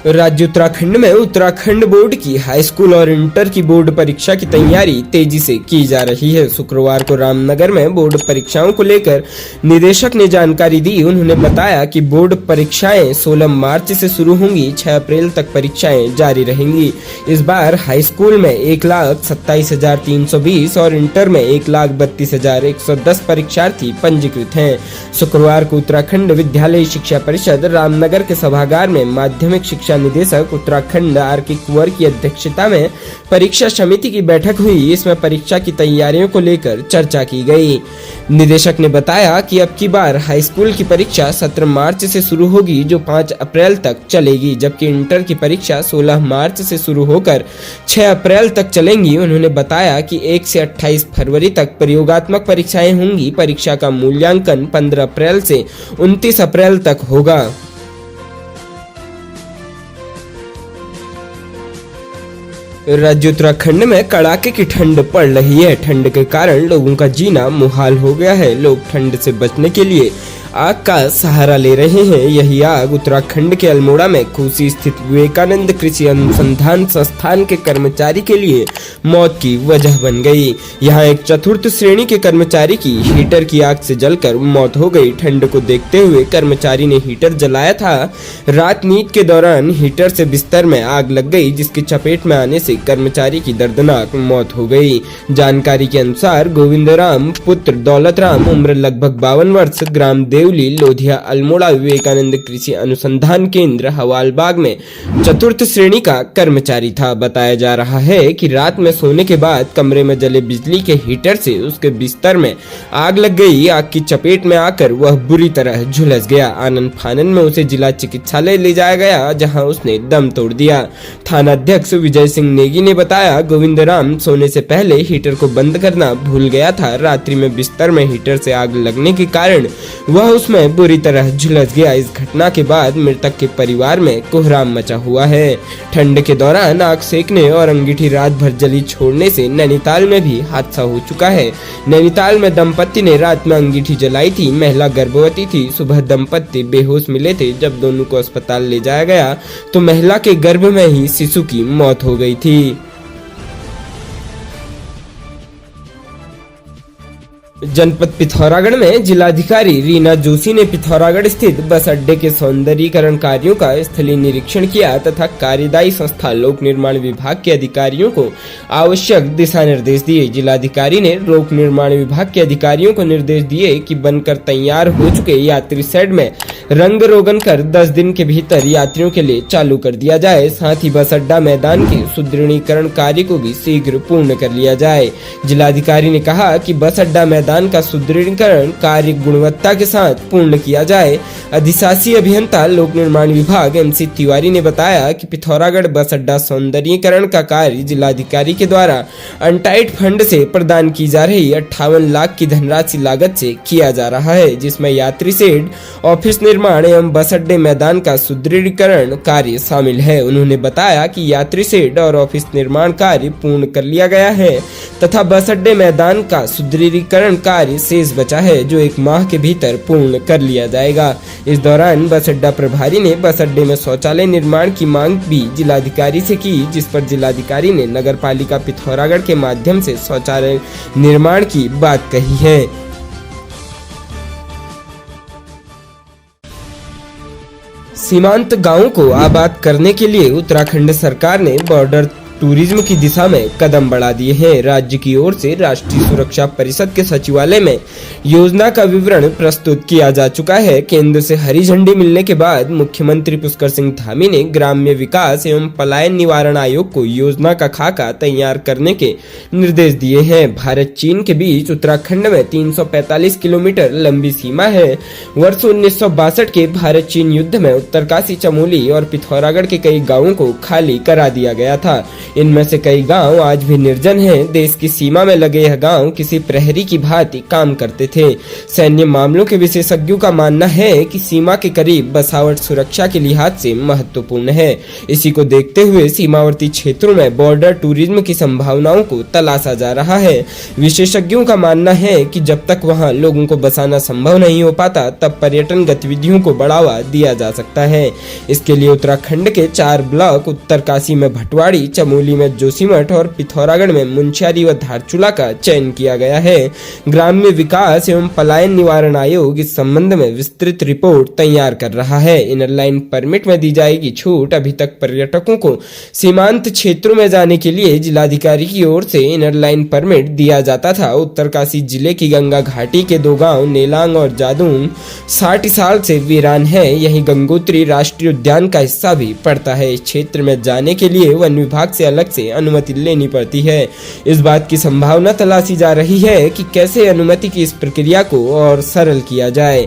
राज्य उत्तराखंड में उत्तराखंड बोर्ड की हाई स्कूल और इंटर की बोर्ड परीक्षा की तैयारी तेजी से की जा रही है। शुक्रवार को रामनगर में बोर्ड परीक्षाओं को लेकर निदेशक ने जानकारी दी। उन्होंने बताया कि बोर्ड परीक्षाएं 16 मार्च से शुरू होंगी, 6 अप्रैल तक परीक्षाएं जारी रहेंगी। इस बार हाई स्कूल में 1,27,320 और इंटर में 1,32,110 परीक्षार्थी पंजीकृत हैं। शुक्रवार को उत्तराखंड विद्यालय शिक्षा परिषद रामनगर के सभागार में माध्यमिक शिक्षा निदेशक उत्तराखंड आर.के. कुंवर की अध्यक्षता में परीक्षा समिति की बैठक हुई। इसमें परीक्षा की तैयारियों को लेकर चर्चा की गई। निदेशक ने बताया कि अब की बार हाई स्कूल की परीक्षा 17 मार्च से शुरू होगी, जो 5 अप्रैल तक चलेगी, जबकि इंटर की परीक्षा 16 मार्च से शुरू होकर 6 अप्रैल तक चलेंगी। उन्होंने बताया कि 1 से 28 फरवरी तक प्रयोगात्मक परीक्षाएं होंगी। परीक्षा का मूल्यांकन 15 अप्रैल से 29 अप्रैल तक होगा। राज्य उत्तराखंड में कड़ाके की ठंड पड़ रही है। ठंड के कारण लोगों का जीना मुहाल हो गया है। लोग ठंड से बचने के लिए आग का सहारा ले रहे हैं। यही आग उत्तराखंड के अल्मोड़ा में खूसी स्थित विवेकानंद कृषि अनुसंधान संस्थान के कर्मचारी के लिए मौत की वजह बन गई। यहां एक चतुर्थ श्रेणी के कर्मचारी की हीटर की आग से जलकर मौत हो गई। ठंड को देखते हुए कर्मचारी ने हीटर जलाया था। रात नींद के दौरान हीटर से बिस्तर में आग लग गई, जिसकी चपेट में आने से कर्मचारी की दर्दनाक मौत हो गई। जानकारी के अनुसार गोविंदराम पुत्र दौलत राम, उम्र लगभग 52 वर्ष, ग्राम देवली, लोधिया, अल्मोड़ा, विवेकानंद कृषि अनुसंधान केंद्र हवालबाग में चतुर्थ श्रेणी का कर्मचारी था। बताया जा रहा है कि रात में सोने के बाद कमरे में जले बिजली के हीटर से उसके बिस्तर में आग लग गई। आग की चपेट में आकर वह बुरी तरह झुलस गया। आनन फानन में उसे जिला चिकित्सालय ले जाया गया, जहां उसने दम तोड़ दिया। थाना अध्यक्ष विजय सिंह नेगी ने बताया, गोविंदराम सोने से पहले हीटर को बंद करना भूल गया था। रात्रि में बिस्तर में हीटर से आग लगने के कारण वह उसमें बुरी तरह झुलस गया। इस घटना के बाद मृतक के परिवार में कोहराम मचा हुआ है। ठंड के दौरान आग सेकने और अंगीठी रात भर जली छोड़ने से नैनीताल में भी हादसा हो चुका है। नैनीताल में दंपति ने रात में अंगीठी जलाई थी। महिला गर्भवती थी। सुबह दंपति बेहोश मिले थे। जब दोनों को अस्पताल ले जाया गया तो महिला के गर्भ में ही शिशु की मौत हो गई थी। जनपद पिथौरागढ़ में जिलाधिकारी रीना जोशी ने पिथौरागढ़ स्थित बस अड्डे के सौंदर्यीकरण कार्यों का स्थलीय निरीक्षण किया तथा कार्यदायी संस्था लोक निर्माण विभाग के अधिकारियों को आवश्यक दिशा निर्देश दिए। जिलाधिकारी ने लोक निर्माण विभाग के अधिकारियों को निर्देश दिए कि बनकर तैयार हो चुके यात्री शेड में रंग रोगन कर 10 दिन के भीतर यात्रियों के लिए चालू कर दिया जाए। साथ ही बस अड्डा मैदान के सुदृढ़ीकरण कार्य को भी शीघ्र पूर्ण कर लिया जाए। जिलाधिकारी ने कहा कि बस अड्डा मैदान का सुदृढ़ीकरण कार्य गुणवत्ता के साथ पूर्ण किया जाए। अधिशासी अभियंता लोक निर्माण विभाग MC तिवारी ने बताया कि पिथौरागढ़ बस अड्डा सौंदर्यीकरण का कार्य जिलाधिकारी के द्वारा अनटाइड फंड से प्रदान की जा रही 58 लाख की धनराशि लागत से किया जा रहा है, जिसमें यात्री शेड, ऑफिस निर्माण एवं बस अड्डे मैदान का सुदृढ़ीकरण कार्य शामिल है। उन्होंने बताया कि यात्री शेड और ऑफिस निर्माण कार्य पूर्ण कर लिया गया है तथा बस अड्डे मैदान का सुदृढ़ीकरण कार्य शेष बचा है, जो 1 माह के भीतर पूर्ण कर लिया जाएगा। इस दौरान बस अड्डा प्रभारी ने बस अड्डे में शौचालय निर्माण की मांग भी जिलाधिकारी से की, जिस पर जिलाधिकारी ने नगर पालिका पिथौरागढ़ के माध्यम से शौचालय निर्माण की बात कही है। सीमांत गांवों को आबाद करने के लिए उत्तराखंड सरकार ने बॉर्डर टूरिज्म की दिशा में कदम बढ़ा दिए हैं। राज्य की ओर से राष्ट्रीय सुरक्षा परिषद के सचिवालय में योजना का विवरण प्रस्तुत किया जा चुका है। केंद्र से हरी झंडी मिलने के बाद मुख्यमंत्री पुष्कर सिंह धामी ने ग्राम्य विकास एवं पलायन निवारण आयोग को योजना का खाका तैयार करने के निर्देश दिए हैं। भारत चीन के बीच उत्तराखंड में 345 किलोमीटर लंबी सीमा है। वर्ष 1962 के भारत चीन युद्ध में उत्तरकाशी, चमोली और पिथौरागढ़ के कई गाँवों को खाली करा दिया गया था। इनमें से कई गांव आज भी निर्जन हैं। देश की सीमा में लगे यह गांव किसी प्रहरी की भांति काम करते थे। सैन्य मामलों के विशेषज्ञों का मानना है कि सीमा के करीब बसावट सुरक्षा के लिहाज से महत्वपूर्ण है। इसी को देखते हुए सीमावर्ती क्षेत्रों में बॉर्डर टूरिज्म की संभावनाओं को तलाशा जा रहा है। विशेषज्ञों का मानना है कि जब तक वहां लोगों को बसाना संभव नहीं हो पाता, तब पर्यटन गतिविधियों को बढ़ावा दिया जा सकता है। इसके लिए उत्तराखंड के 4 ब्लॉक उत्तरकाशी में भटवाड़ी, चमोली में जोशीमठ और पिथौरागढ़ में मुंशियारी व धारचूला का चयन किया गया है। ग्राम्य विकास एवं पलायन निवारण आयोग इस संबंध में विस्तृत रिपोर्ट तैयार कर रहा है। इनर लाइन परमिट में दी जाएगी छूट। अभी तक पर्यटकों को सीमांत क्षेत्रों में जाने के लिए जिलाधिकारी की ओर से इनर लाइन परमिट दिया जाता था। उत्तरकाशी जिले की गंगा घाटी के 2 गांव नेलांग और जादूंग 60 साल से वीरान है। यही गंगोत्री राष्ट्रीय उद्यान का हिस्सा भी पड़ता है। इस क्षेत्र में जाने के लिए वन विभाग से अलग से अनुमति लेनी पड़ती है। इस बात की संभावना तलाशी जा रही है कि कैसे अनुमति की इस प्रक्रिया को और सरल किया जाए।